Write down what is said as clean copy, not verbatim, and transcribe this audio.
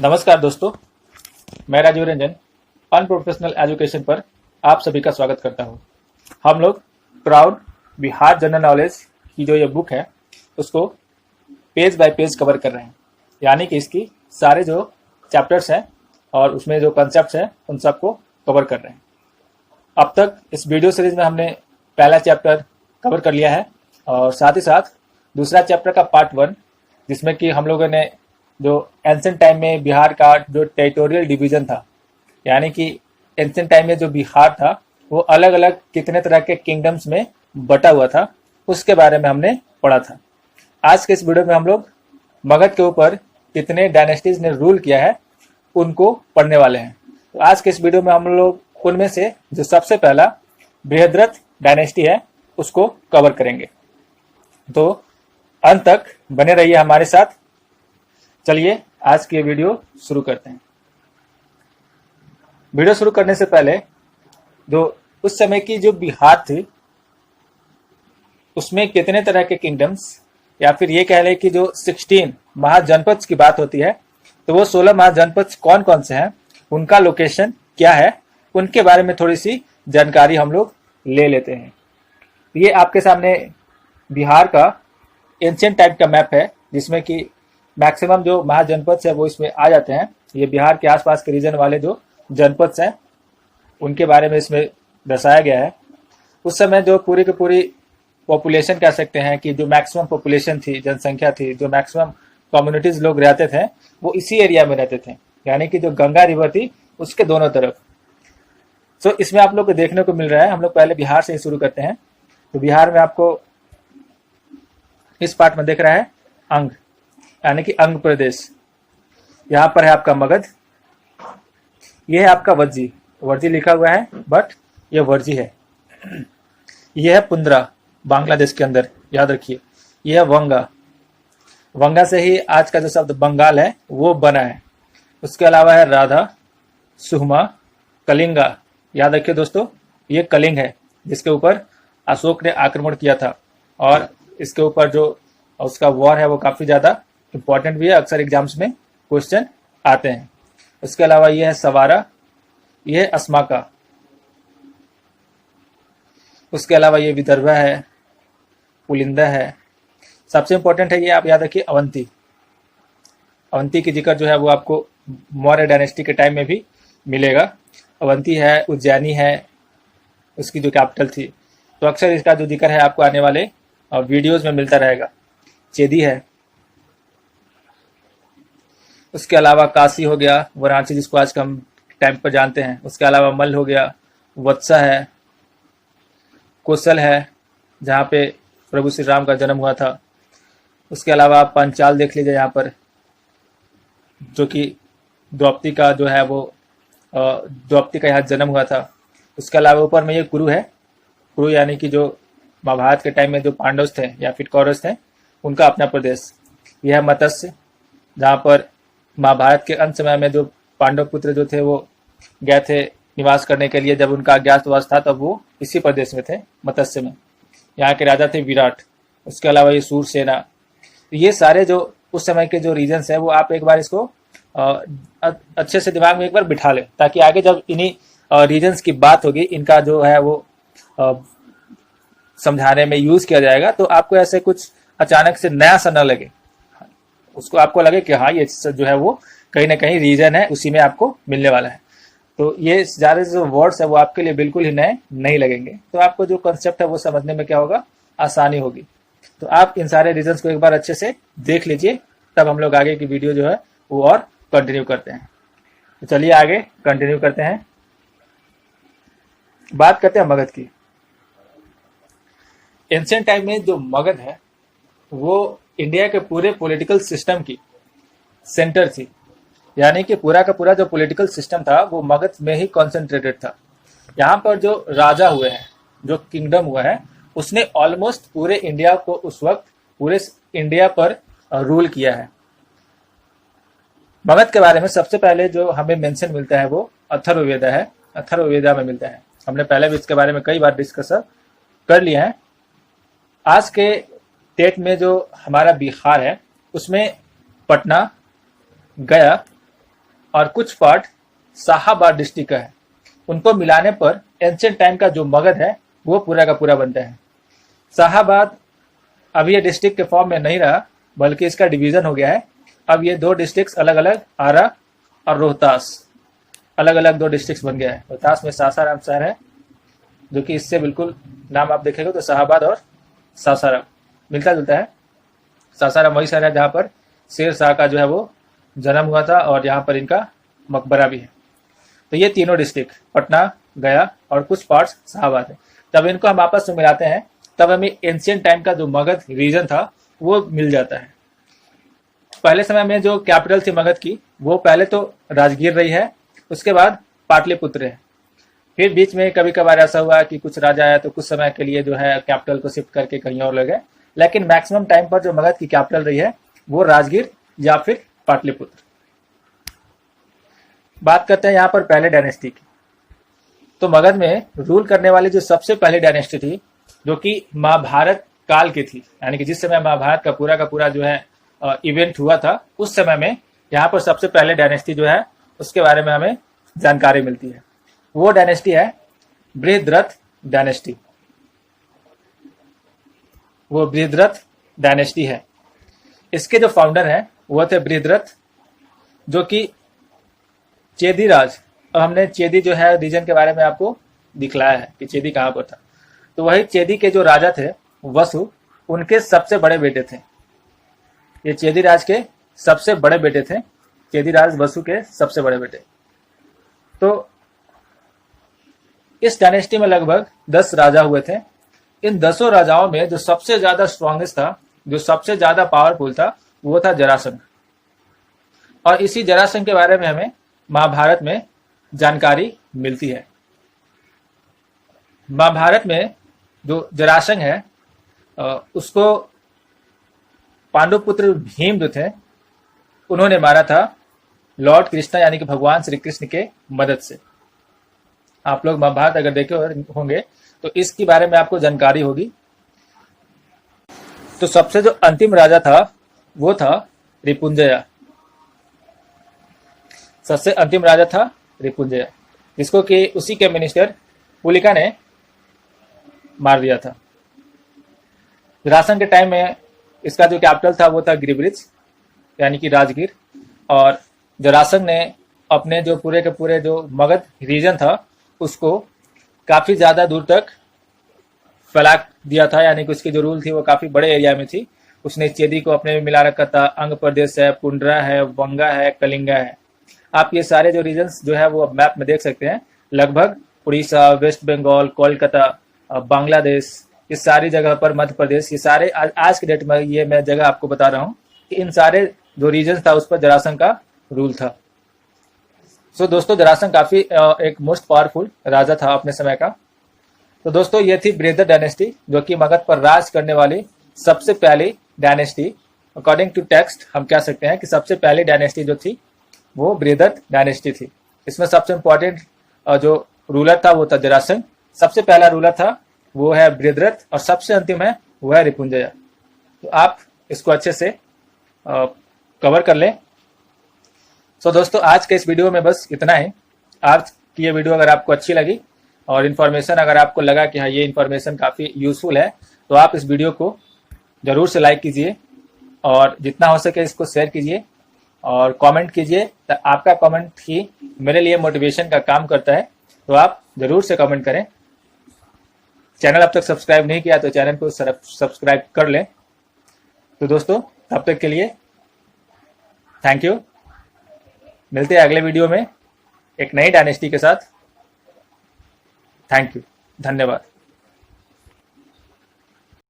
नमस्कार दोस्तों, मैं राजीव रंजन अनप्रोफेशनल एजुकेशन पर आप सभी का स्वागत करता हूं। हम लोग प्राउड बिहार जनरल नॉलेज की जो ये बुक है उसको पेज बाय पेज कवर कर रहे हैं, यानी कि इसकी सारे जो चैप्टर्स हैं और उसमें जो कॉन्सेप्ट्स हैं उन सबको कवर कर रहे हैं। अब तक इस वीडियो सीरीज में हमने पहला चैप्टर कवर कर लिया है और साथ ही साथ दूसरा चैप्टर का पार्ट 1, जिसमें कि हम लोगों ने जो एंशिएंट टाइम में बिहार का जो टेरिटोरियल डिवीजन था, यानी कि एंशिएंट टाइम में जो बिहार था वो अलग अलग कितने तरह के किंगडम्स में बटा हुआ था, उसके बारे में हमने पढ़ा था। आज के इस वीडियो में हम लोग मगध के ऊपर कितने डायनेस्टीज ने रूल किया है उनको पढ़ने वाले हैं। तो आज के इस वीडियो में हम लोग उनमें से जो सबसे पहला बृहद्रथ डायनेस्टी है उसको कवर करेंगे। तो अंत तक बने रहिए हमारे साथ। चलिए आज की वीडियो शुरू करते हैं। वीडियो शुरू करने से पहले जो उस समय की जो बिहार थी उसमें कितने तरह के किंगडम्स, या फिर ये कह लें कि जो 16 महाजनपद की बात होती है, तो वो 16 महाजनपद कौन कौन से हैं, उनका लोकेशन क्या है, उनके बारे में थोड़ी सी जानकारी हम लोग ले लेते हैं। ये आपके सामने बिहार का एंशिएंट टाइप का मैप है, जिसमें कि मैक्सिमम जो महाजनपद है वो इसमें आ जाते हैं। ये बिहार के आसपास के रीजन वाले जो जनपद हैं उनके बारे में इसमें दर्शाया गया है। उस समय जो पूरी की पूरी पॉपुलेशन कह सकते हैं कि जो मैक्सिमम पॉपुलेशन थी, जनसंख्या थी, जो मैक्सिमम कम्युनिटीज लोग रहते थे वो इसी एरिया में रहते थे, यानी कि जो गंगा रिवर थी उसके दोनों तरफ। तो इसमें आप लोग को देखने को मिल रहा है, हम लोग पहले बिहार से ही शुरू करते हैं। तो बिहार में आपको इस पार्ट में देख रहा है अंग, यानी कि अंग प्रदेश। यहाँ पर है आपका मगध, यह है आपका वर्जी, वर्जी लिखा हुआ है बट यह वर्जी है। यह है पुंद्रा, बांग्लादेश के अंदर, याद रखिए। यह है वंगा, वंगा से ही आज का जो शब्द बंगाल है वो बना है। उसके अलावा है राधा, सुहमा, कलिंगा, याद रखिए दोस्तों, ये कलिंग है जिसके ऊपर अशोक ने आक्रमण किया था और इसके ऊपर जो उसका वॉर है वो काफी ज्यादा इंपॉर्टेंट भी है, अक्सर एग्जाम्स में क्वेश्चन आते हैं। उसके अलावा ये है सवारा, ये है अस्माका। उसके अलावा ये विदर्भ है, पुलिंदा है। सबसे इंपॉर्टेंट है ये आप याद रखिए अवंती। अवंती की जिक्र जो है वो आपको मौर्य डायनेस्टी के टाइम में भी मिलेगा। अवंती है, उज्जैनी है, उसकी जो कैपिटल थी। तो अक्सर इसका जो जिक्र है आपको आने वाले वीडियोज में मिलता रहेगा। चेदी है। उसके अलावा काशी हो गया, वाराणसी जिसको आज हम टाइम पर जानते हैं। उसके अलावा मल हो गया, वत्सा है, कोसल है जहाँ पे प्रभु श्री राम का जन्म हुआ था। उसके अलावा आप पंचाल देख लीजिए यहाँ पर, जो कि द्रौपदी का जो है वो द्रौपदी का यहाँ जन्म हुआ था। उसके अलावा ऊपर में ये कुरु है, कुरु यानी कि जो महाभारत के टाइम में जो पांडव थे या फिर कौरव थे उनका अपना प्रदेश। यह है मत्स्य, जहाँ पर महाभारत के अंत समय में जो पांडव पुत्र जो थे वो गए थे निवास करने के लिए, जब उनका अज्ञातवास था तब वो इसी प्रदेश में थे, मत्स्य में। यहाँ के राजा थे विराट। उसके अलावा ये सूरसेना। ये सारे जो उस समय के जो रीजन्स है वो आप एक बार इसको अच्छे से दिमाग में एक बार बिठा लें, ताकि आगे जब इन्हीं रीजन्स की बात होगी, इनका जो है वो समझाने में यूज किया जाएगा, तो आपको ऐसे कुछ अचानक से नया सा न लगे। उसको आपको लगे कि हाँ ये जो है वो कहीं ना कहीं रीजन है, उसी में आपको मिलने वाला है। तो ये सारे जो वर्ड्स है वो आपके लिए बिल्कुल ही नए नहीं लगेंगे। तो आपको जो कॉन्सेप्ट है वो समझने में क्या होगा, आसानी होगी। तो आप इन सारे रीजन्स को एक बार अच्छे से देख लीजिए, तब हम लोग आगे की वीडियो जो है वो और कंटिन्यू करते हैं। तो चलिए आगे कंटिन्यू करते हैं। बात करते हैं मगध की। एंशिएंट टाइम में जो मगध है वो इंडिया के पूरे पॉलिटिकल सिस्टम की सेंटर थी, यानी कि पूरा का पूरा जो पॉलिटिकल सिस्टम था वो मगध में ही कॉन्सेंट्रेटेड था। यहाँ पर जो राजा हुए हैं, जो किंगडम हुआ है, उसने ऑलमोस्ट पूरे इंडिया को उस वक्त पूरे इंडिया पर रूल किया है। मगध के बारे में सबसे पहले जो हमें मेंशन मिलता है वो अथर्ववेदा है, अथर्ववेदा में मिलता है। हमने पहले भी इसके बारे में कई बार डिस्कस कर लिया है। आज के डेट में जो हमारा बिहार है उसमें पटना, गया और कुछ पार्ट शाहाबाद डिस्ट्रिक्ट का है। उनको मिलाने पर एंशिएंट टाइम का जो मगध है वो पूरा का पूरा बनता है। शाहाबाद अब ये डिस्ट्रिक्ट के फॉर्म में नहीं रहा, बल्कि इसका डिवीजन हो गया है। अब ये दो डिस्ट्रिक्ट अलग अलग, आरा और रोहतास, अलग अलग दो डिस्ट्रिक्ट बन गया है। रोहतास में सासाराम शहर है, जो कि इससे बिल्कुल नाम आप देखेंगे तो शाहाबाद और सासाराम मिलता जुलता है। सासाराम वही शहर है जहाँ पर शेर शाह का जो है वो जन्म हुआ था और यहाँ पर इनका मकबरा भी है। तो ये तीनों डिस्ट्रिक्ट पटना, गया और कुछ पार्ट्स शाहाबाद है। तब इनको हम आपस में मिलाते हैं, तब हमें एंशिएंट टाइम का जो मगध रीजन था वो मिल जाता है। पहले समय में जो कैपिटल थी मगध की, वो पहले तो राजगीर रही है, उसके बाद पाटलिपुत्र है। फिर बीच में कभी कभार ऐसा हुआ कि कुछ राजा आया तो कुछ समय के लिए जो है कैपिटल को शिफ्ट करके कहीं और ले गए, लेकिन मैक्सिमम टाइम पर जो मगध की कैपिटल रही है वो राजगीर या फिर पाटलिपुत्र। बात करते हैं यहाँ पर पहले डायनेस्टी की। तो मगध में रूल करने वाली जो सबसे पहली डायनेस्टी थी, जो कि महाभारत काल की थी, यानी कि जिस समय महाभारत का पूरा जो है इवेंट हुआ था, उस समय में यहाँ पर सबसे पहले डायनेस्टी जो है उसके बारे में हमें जानकारी मिलती है। वो डायनेस्टी है बृहद्रथ डायनेस्टी। वो बृहद्रथ डायनेस्टी है। इसके जो फाउंडर हैं वो थे बृहद्रथ, जो कि चेदी राज, और हमने चेदी जो है रीजन के बारे में आपको दिखलाया है कि चेदी कहाँ पर था। तो वही चेदी के जो राजा थे वसु, उनके सबसे बड़े बेटे थे। ये चेदी राज के सबसे बड़े बेटे थे, चेदी राज वसु के सबसे बड़े बेटे। तो इस डायनेस्टी में लगभग 10 राजा हुए थे। इन 10 राजाओं में जो सबसे ज्यादा स्ट्रॉन्गेस्ट था, जो सबसे ज्यादा पावरफुल था, वो था जरासंध। और इसी जरासंध के बारे में हमें महाभारत में जानकारी मिलती है। महाभारत में जो जरासंध है उसको पांडुपुत्र भीम जो थे उन्होंने मारा था लॉर्ड कृष्णा, यानी कि भगवान श्री कृष्ण के मदद से। आप लोग महाभारत अगर देखे होंगे तो इसके बारे में आपको जानकारी होगी। तो सबसे जो अंतिम राजा था वो था रिपुंजय। सबसे अंतिम राजा था रिपुंजय, जिसको कि उसी के मिनिस्टर पुलिका ने मार दिया था। जरासंध के टाइम में इसका जो कैपिटल था वो था गिरिब्रिज, यानी कि राजगीर। और जरासंध ने अपने जो पूरे के पूरे जो मगध रीजन था उसको काफी ज्यादा दूर तक फैला दिया था, यानी कि उसकी जो रूल थी वो काफी बड़े एरिया में थी। उसने चेदी को अपने में मिला रखा था। अंग प्रदेश है, पुंडरा है, वंगा है, कलिंगा है। आप ये सारे जो रीजन्स जो है वो मैप में देख सकते हैं। लगभग उड़ीसा, वेस्ट बंगाल, कोलकाता, बांग्लादेश, इस सारी जगह पर, मध्य प्रदेश, ये सारे आज के डेट में ये मैं जगह आपको बता रहा हूँ कि इन सारे जो रीजन था उस पर जरासंध का रूल था। सो दोस्तों, जरासंध काफी एक मोस्ट पावरफुल राजा था अपने समय का। तो दोस्तों, ये थी बृहद्रथ डायनेस्टी, जो कि मगध पर राज करने वाली सबसे पहली डायनेस्टी। अकॉर्डिंग टू टेक्स्ट हम कह सकते हैं कि सबसे पहली डायनेस्टी जो थी वो बृहद्रथ डायनेस्टी थी। इसमें सबसे इंपॉर्टेंट जो रूलर था वो था जरासंध। सबसे पहला रूलर था वो है बृहद्रथ, और सबसे अंतिम है वो है रिपुंजय। तो आप इसको अच्छे से कवर कर लें। सो दोस्तों, आज के इस वीडियो में बस इतना ही। आज की ये वीडियो अगर आपको अच्छी लगी और इन्फॉर्मेशन अगर आपको लगा कि हाँ ये इन्फॉर्मेशन काफ़ी यूजफुल है, तो आप इस वीडियो को ज़रूर से लाइक कीजिए और जितना हो सके इसको शेयर कीजिए और कमेंट कीजिए। तो आपका कमेंट ही मेरे लिए मोटिवेशन का काम करता है, तो आप ज़रूर से कमेंट करें। चैनल अब तक सब्सक्राइब नहीं किया तो चैनल को सब्सक्राइब कर लें। तो दोस्तों, तब तक के लिए थैंक यू। मिलते हैं अगले वीडियो में एक नई डायनेस्टी के साथ। थैंक यू, धन्यवाद।